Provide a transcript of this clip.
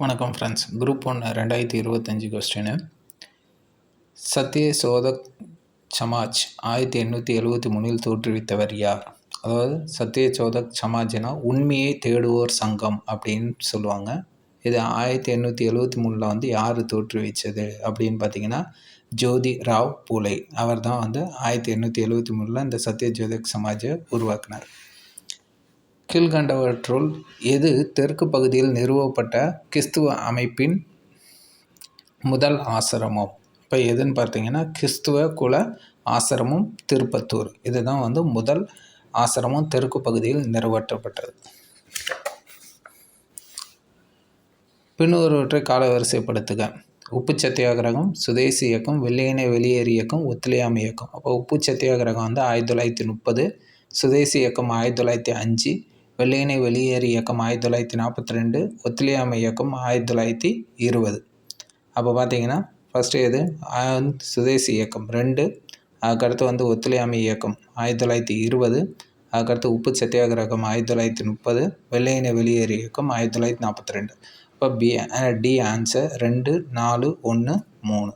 வணக்கம் friends. Group 1 2025 question. Satya Shodhak Samaj 1873 தோற்றுவித்தவர் யார்? அதாவது சத்ய சோதக் சமாஜ்னா உண்மையை தேடுவோர் சங்கம் அப்படின்னு சொல்லுவாங்க. இது 1873 யார் தோற்றுவிச்சது அப்படின்னு பார்த்தீங்கன்னா ஜோதி ராவ் பூலே. அவர் தான் 1873 இந்த சத்ய சோதக் சமாஜை உருவாக்கினார். கீழ்கண்டவற்றுள் எது தெற்கு பகுதியில் நிறுவப்பட்ட கிறிஸ்துவ அமைப்பின் முதல் ஆசிரமம்? இப்போ எதுன்னு பார்த்தீங்கன்னா கிறிஸ்துவ குல ஆசிரமம் திருப்பத்தூர். இதுதான் முதல் ஆசிரமம் தெற்கு பகுதியில் நிறுவப்பட்டது. பின்வருவற்றை காலவரிசைப்படுத்துக. உப்பு சத்தியாகிரகம், சுதேசி இயக்கம், வெள்ளையனே வெளியேறு இயக்கம், ஒத்துழையாமை இயக்கம். அப்போ உப்பு சத்தியாகிரகம் 1930, சுதேசி இயக்கம் 1905, வெள்ளையனே வெளியேறு இயக்கம் 1942, ஒத்துழையாமை இயக்கம் 1920. அப்போ பார்த்தீங்கன்னா ஃபஸ்ட்டு எது சுதேசி இயக்கம் 2, அதுக்கடுத்து ஒத்துழையாமை இயக்கம் 1920, அதுக்கடுத்து உப்பு சத்தியாகிரகம் 1930, வெள்ளையனே வெளியேறு இயக்கம் 1942. இப்போ டி ஆன்சர் 2, 4, 1, 3.